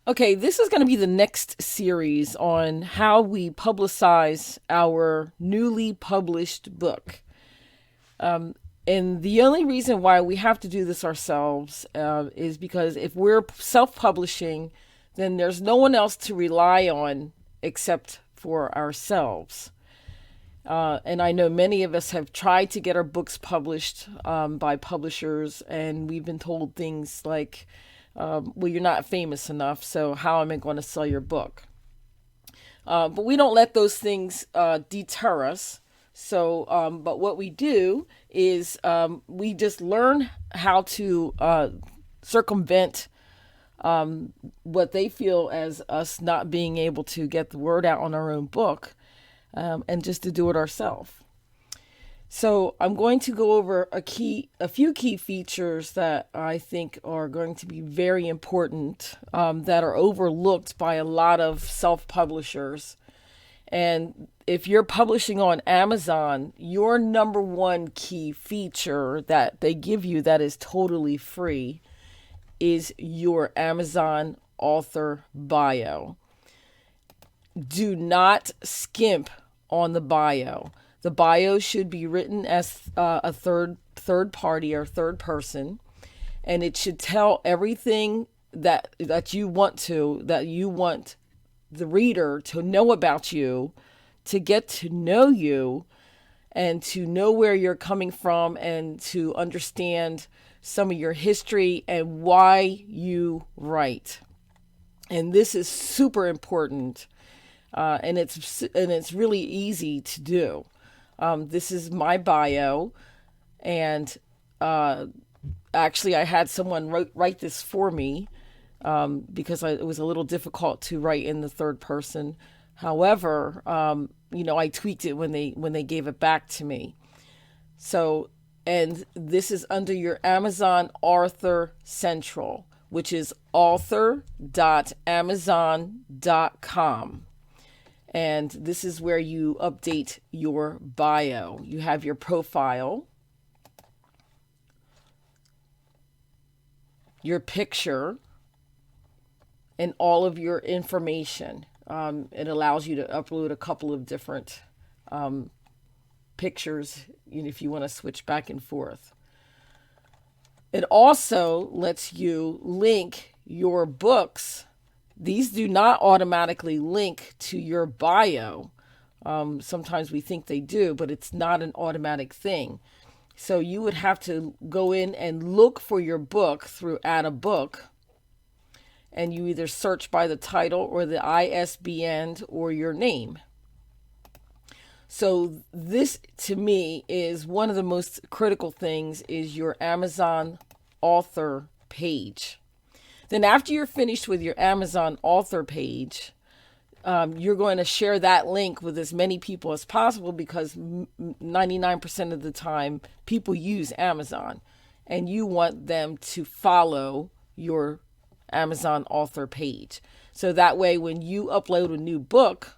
Okay, this is going to be the next series on how we publicize our newly published book. And the only reason why we have to do this ourselves is because if we're self publishing, then there's no one else to rely on except for ourselves. And I know many of us have tried to get our books published by publishers, and we've been told things like, well, you're not famous enough, so how am I going to sell your book? But we don't let those things deter us. But what we do is we just learn how to circumvent what they feel as us not being able to get the word out on our own book, and just to do it ourselves. So I'm going to go over a few key features that I think are going to be very important, that are overlooked by a lot of self-publishers. And if you're publishing on Amazon, your number one key feature that they give you that is totally free is your Amazon author bio. Do not skimp on the bio. The bio should be written as a third party or third person, and it should tell everything that you want the reader to know about you, to get to know you, and to know where you're coming from, and to understand some of your history and why you write. And this is super important, and it's really easy to do. This is my bio, and actually, I had someone write this for me, because it was a little difficult to write in the third person. However, I tweaked it when they gave it back to me. So, and this is under your Amazon Author Central, which is author.amazon.com. And this is where you update your bio. You have your profile, your picture, and all of your information. It allows you to upload a couple of different pictures, if you want to switch back and forth. It also lets you link your books. These do not automatically link to your bio. Sometimes we think they do, but it's not an automatic thing. So you would have to go in and look for your book through Add a Book, and you either search by the title or the ISBN or your name. So this, to me, is one of the most critical things, is your Amazon author page. Then after you're finished with your Amazon author page, you're going to share that link with as many people as possible, because 99% of the time people use Amazon, and you want them to follow your Amazon author page. So that way, when you upload a new book,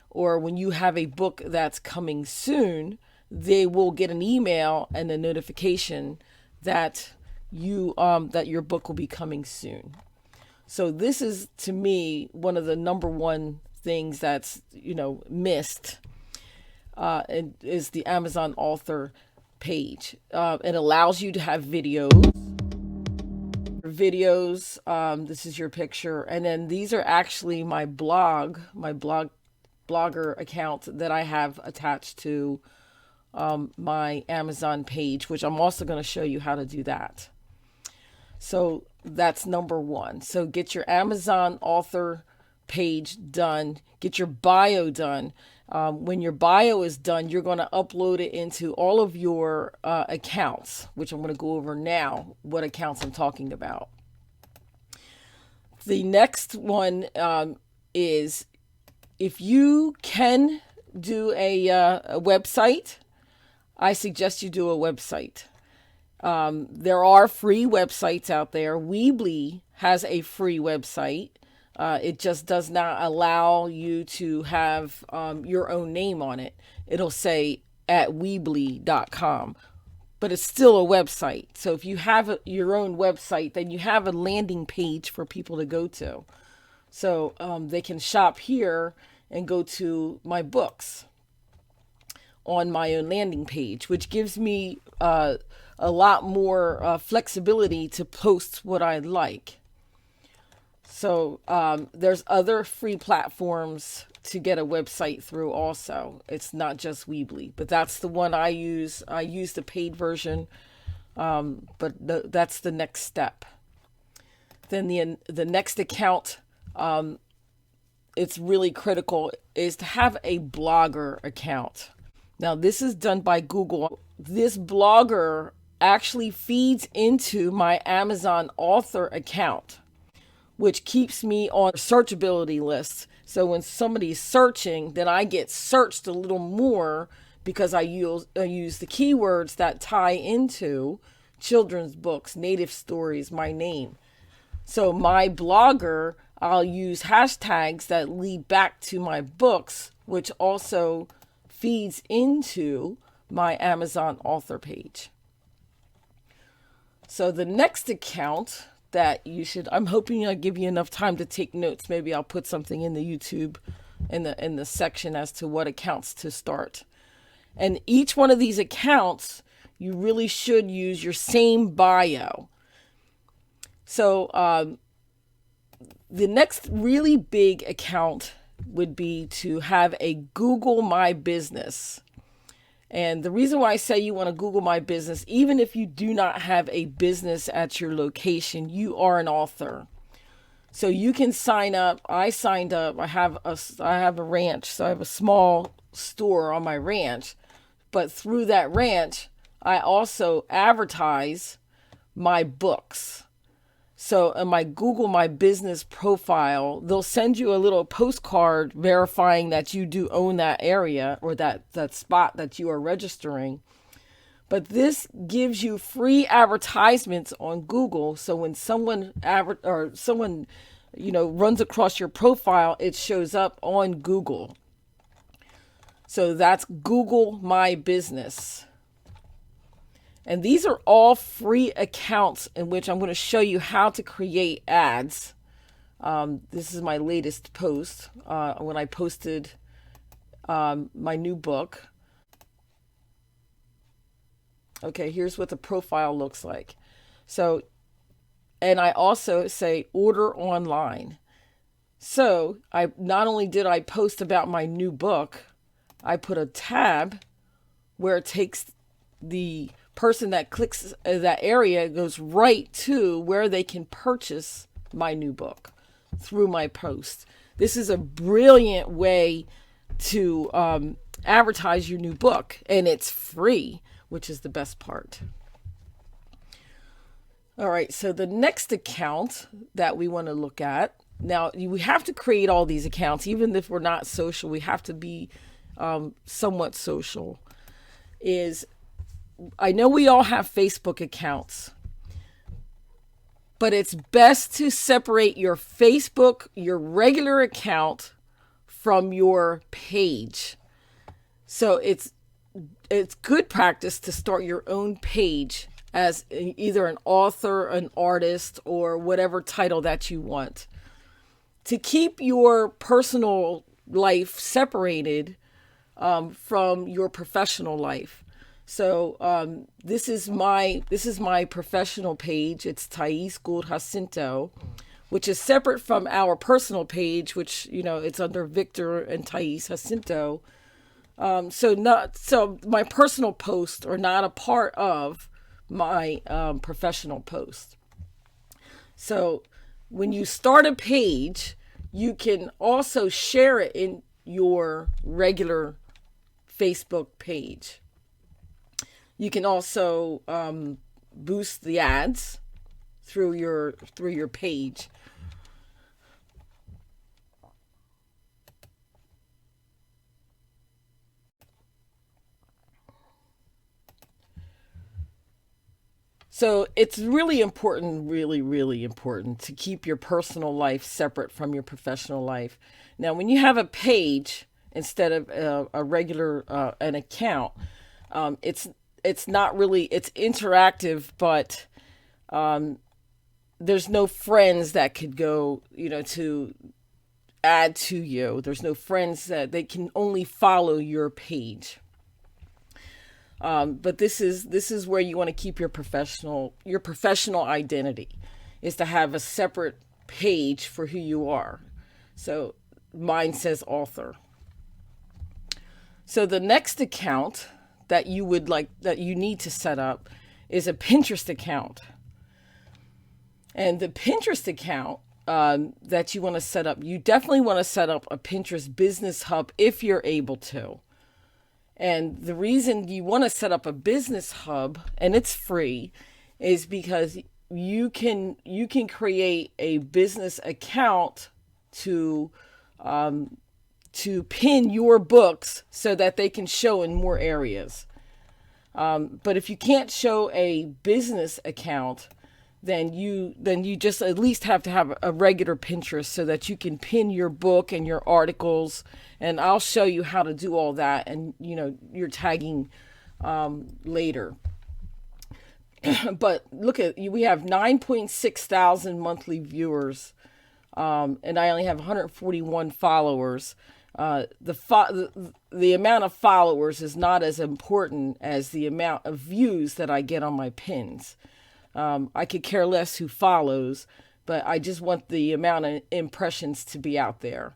or when you have a book that's coming soon, they will get an email and a notification that that your book will be coming soon. So this is, to me, one of the number one things that's missed, and is the Amazon author page. It allows you to have videos. This is your picture, and then these are actually my blogger account that I have attached to my Amazon page, which I'm also going to show you how to do that. So that's number one. So get your Amazon author page done. Get your bio done. When your bio is done, you're going to upload it into all of your accounts, which I'm going to go over now, what accounts I'm talking about. The next one is, if you can do a website, I suggest you do a website. There are free websites out there. Weebly has a free website. It just does not allow you to have your own name on it. It'll say at weebly.com. but it's still a website. So if you have your own website, then you have a landing page for people to go to. So they can shop here and go to my books on my own landing page, which gives me a lot more flexibility to post what I like. So there's other free platforms to get a website through also. It's not just Weebly, but that's the one I use. I use the paid version, but that's the next step. Then the next account, it's really critical, is to have a blogger account. Now, this is done by Google. This blogger actually feeds into my Amazon author account, which keeps me on searchability lists. So when somebody's searching, then I get searched a little more because I use the keywords that tie into children's books, native stories, my name. So my blogger, I'll use hashtags that lead back to my books, which also feeds into my Amazon author page. So the next account that you should, I'm hoping I'll give you enough time to take notes. Maybe I'll put something in the YouTube in the section as to what accounts to start. And each one of these accounts, you really should use your same bio. So the next really big account would be to have a Google My Business. And the reason why I say you want to Google My Business, even if you do not have a business at your location, you are an author. So you can sign up. I signed up. I have a ranch, so I have a small store on my ranch. But through that ranch, I also advertise my books. So in my Google My Business profile, they'll send you a little postcard verifying that you do own that area or that spot that you are registering. But this gives you free advertisements on Google. So when someone runs across your profile, it shows up on Google. So that's Google My Business. And these are all free accounts in which I'm going to show you how to create ads. This is my latest post when I posted my new book. Okay, here's what the profile looks like. So, and I also say order online. So I not only did I post about my new book, I put a tab where it takes the person that clicks that area goes right to where they can purchase my new book through my post. This is a brilliant way to advertise your new book, and it's free, which is the best part. All right, so the next account that we want to look at, now we have to create all these accounts, even if we're not social, we have to be somewhat social, is I know we all have Facebook accounts, but it's best to separate your Facebook, your regular account from your page. So it's good practice to start your own page as either an author, an artist, or whatever title that you want. To keep your personal life separated from your professional life. So this is my professional page. It's Thais Gould Jacinto, which is separate from our personal page, which it's under Victor and Thais Jacinto. So my personal posts are not a part of my professional post. So when you start a page, you can also share it in your regular Facebook page. You can also boost the ads through your page. So it's really important, really, really important to keep your personal life separate from your professional life. Now, when you have a page instead of a regular an account, it's not really, it's interactive, but there's no friends that could go, to add to you. There's no friends that they can only follow your page. But this is where you want to keep your professional identity, is to have a separate page for who you are. So mine says author. So the next account that you need to set up is a Pinterest account. And the Pinterest account that you want to set up, you definitely want to set up a Pinterest business hub if you're able to. And the reason you want to set up a business hub, and it's free, is because you can create a business account to pin your books so that they can show in more areas. But if you can't show a business account, then you just at least have to have a regular Pinterest so that you can pin your book and your articles. And I'll show you how to do all that, and your tagging later. But look we have 9.6 thousand monthly viewers, and I only have 141 followers. The amount of followers is not as important as the amount of views that I get on my pins. I could care less who follows, but I just want the amount of impressions to be out there.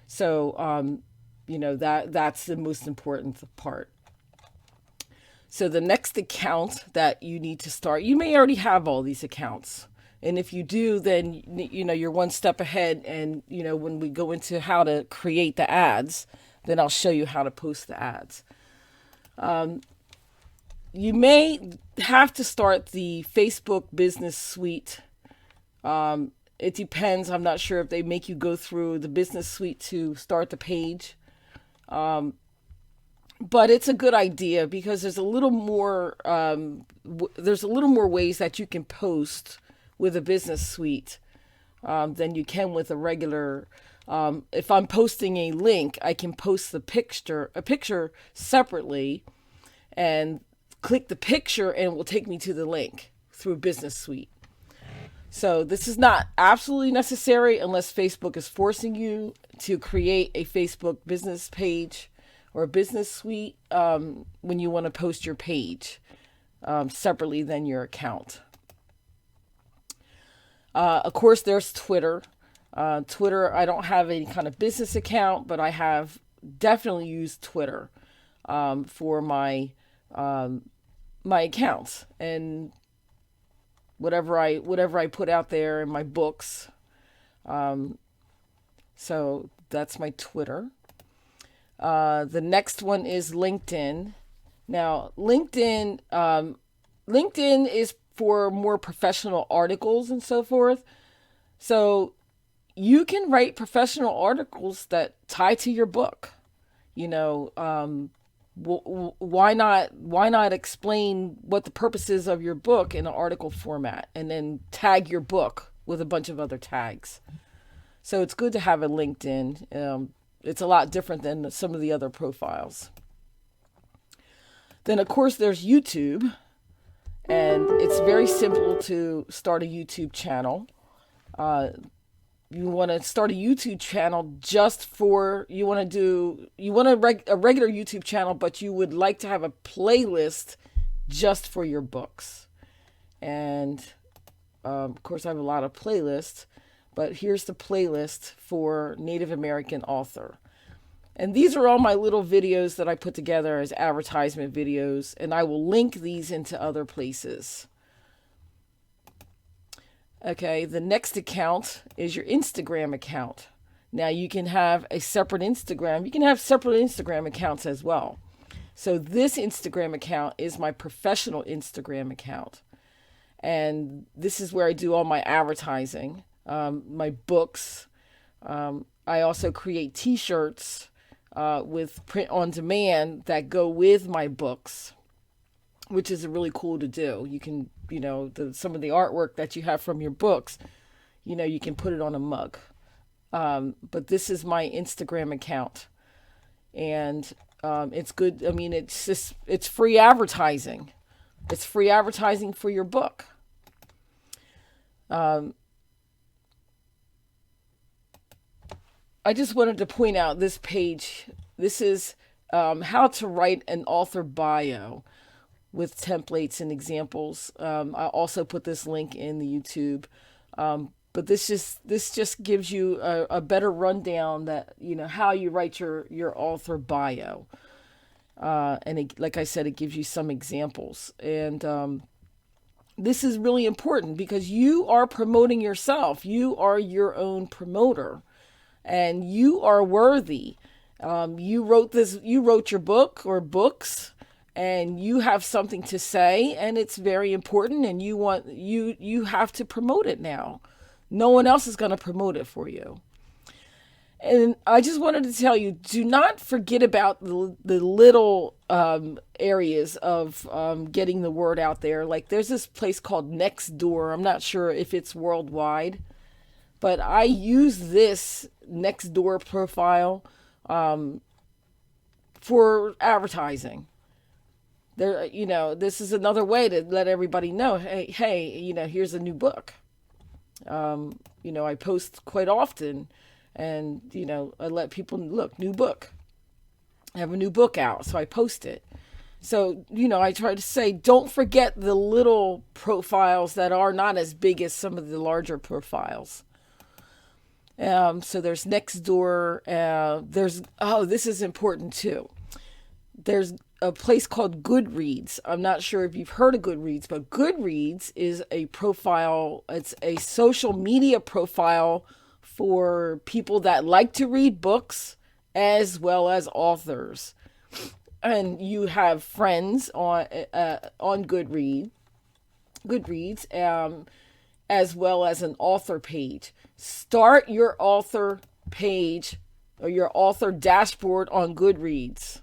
So, that's the most important part. So the next account that you need to start, you may already have all these accounts. And if you do, then, you're one step ahead. And, when we go into how to create the ads, then I'll show you how to post the ads. You may have to start the Facebook Business Suite. It depends. I'm not sure if they make you go through the Business Suite to start the page. But it's a good idea because there's a little more ways that you can post with a Business Suite than you can with a regular. If I'm posting a link, I can post a picture separately, and click the picture, and it will take me to the link through Business Suite. So this is not absolutely necessary unless Facebook is forcing you to create a Facebook business page or a business suite when you want to post your page separately than your account. Of course, there's Twitter. Twitter, I don't have any kind of business account, but I have definitely used Twitter for my accounts and whatever I put out there in my books. So that's my Twitter. The next one is LinkedIn. Now, LinkedIn is for more professional articles and so forth. So you can write professional articles that tie to your book. Why not explain what the purpose is of your book in an article format, and then tag your book with a bunch of other tags. So it's good to have a LinkedIn. It's a lot different than some of the other profiles. Then, of course, there's YouTube, and it's very simple to start a YouTube channel. You want to start a YouTube channel you want a regular YouTube channel, but you would like to have a playlist just for your books. And, of course, I have a lot of playlists, but here's the playlist for Native American author. And these are all my little videos that I put together as advertisement videos, and I will link these into other places. Okay, the next account is your Instagram account. Now you can have a separate Instagram. You can have separate Instagram accounts as well. So this Instagram account is my professional Instagram account. And this is where I do all my advertising, my books. I also create t-shirts with print on demand that go with my books, which is really cool to do. You can, some of the artwork that you have from your books, you can put it on a mug. But this is my Instagram account. And It's good. I mean, it's free advertising. It's free advertising for your book. Um, I just wanted to point out this page. This is how to write an author bio with templates and examples. I also put this link in the YouTube. But this just gives you a better rundown that how you write your author bio. And like I said, it gives you some examples. And this is really important because you are promoting yourself. You are your own promoter, and you are worthy. You wrote your book or books, and you have something to say, and it's very important, and you have to promote it now. No one else is going to promote it for you. And I just wanted to tell you, do not forget about the little areas of getting the word out there. Like there's this place called Nextdoor. I'm not sure if it's worldwide, but I use this Nextdoor profile for advertising. This is another way to let everybody know, hey, here's a new book. I post quite often, and I let people look, new book. I have a new book out, so I post it. So I try to say, don't forget the little profiles that are not as big as some of the larger profiles. So there's Nextdoor. This is important too. There's a place called Goodreads. I'm not sure if you've heard of Goodreads, but Goodreads is a profile. It's a social media profile for people that like to read books as well as authors. And you have friends on Goodreads, as well as an author page. Start your author page or your author dashboard on Goodreads.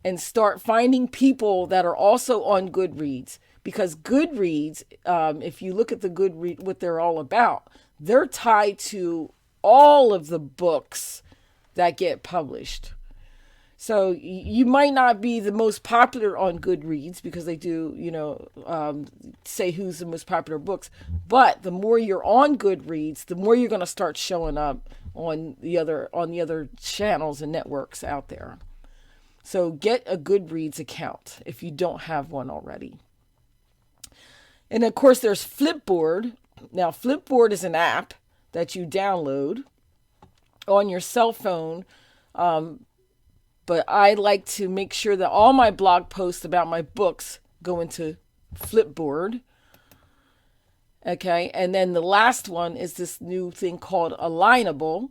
And start finding people that are also on Goodreads. Because Goodreads, if you look at the Goodreads, what they're all about, they're tied to all of the books that get published. So you might not be the most popular on Goodreads because they do, say who's the most popular books. But the more you're on Goodreads, the more you're going to start showing up on the other channels and networks out there. So get a Goodreads account if you don't have one already. And of course, there's Flipboard. Now, Flipboard is an app that you download on your cell phone. But I like to make sure that all my blog posts about my books go into Flipboard. Okay. And then the last one is this new thing called Alignable.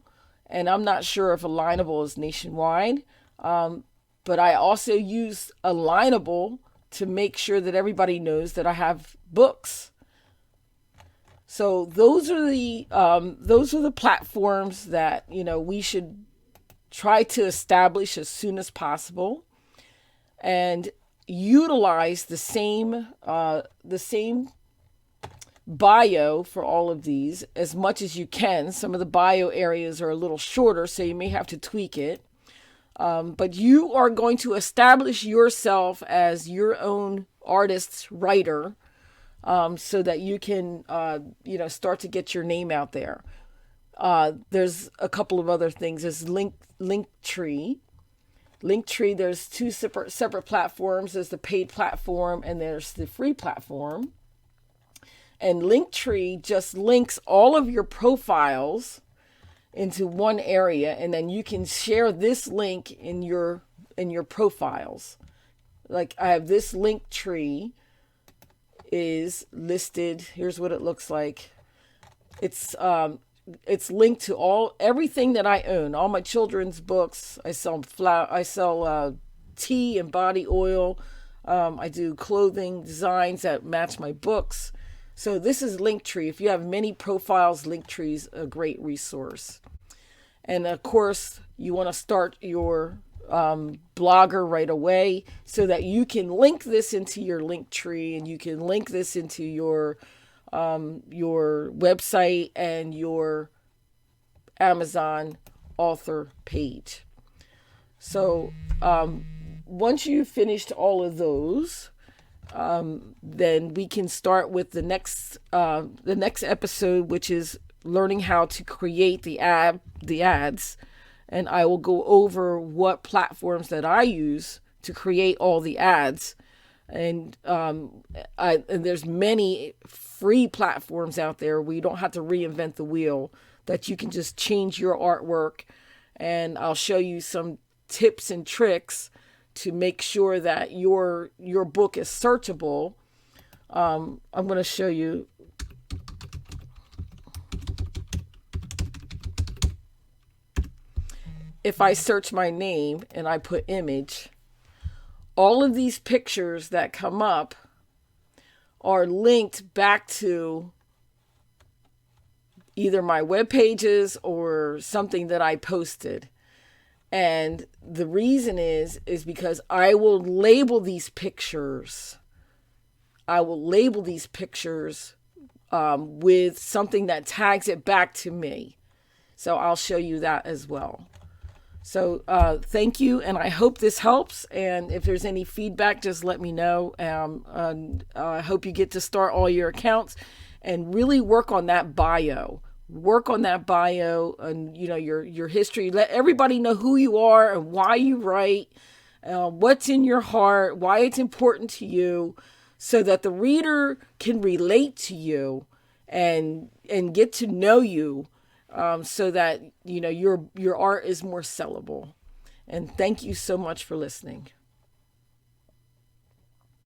And I'm not sure if Alignable is nationwide. But I also use Alignable to make sure that everybody knows that I have books. So those are the platforms that we should try to establish as soon as possible, and utilize the same bio for all of these as much as you can. Some of the bio areas are a little shorter, so you may have to tweak it. But you are going to establish yourself as your own artist, writer, so that you can, start to get your name out there. There's a couple of other things. There's Linktree. Linktree, there's two separate platforms. There's the paid platform and there's the free platform. And Linktree just links all of your profiles into one area, and then you can share this link in your profiles. Like I have this Linktree is listed. Here's what it looks like. It's linked to everything that I own, all my children's books. I sell tea and body oil. I do clothing designs that match my books. So this is Linktree. If you have many profiles, Linktree's a great resource. And of course, you want to start your blogger right away so that you can link this into your Linktree, and you can link this into your website and your Amazon author page. So once you've finished all of those, then we can start with the next episode, which is learning how to create the ads, and I will go over what platforms that I use to create all the ads. And and there's many free platforms out there where you don't have to reinvent the wheel, that you can just change your artwork, and I'll show you some tips and tricks to make sure that your book is searchable. I'm going to show you. If I search my name and I put image, all of these pictures that come up are linked back to either my web pages or something that I posted. And the reason is because I will label these pictures. With something that tags it back to me. So I'll show you that as well. So thank you, and I hope this helps. And if there's any feedback, just let me know. I hope you get to start all your accounts and really work on that bio. Work on that bio and your history. Let everybody know who you are and why you write, what's in your heart, why it's important to you, so that the reader can relate to you and get to know you, so that your art is more sellable. And thank you so much for listening.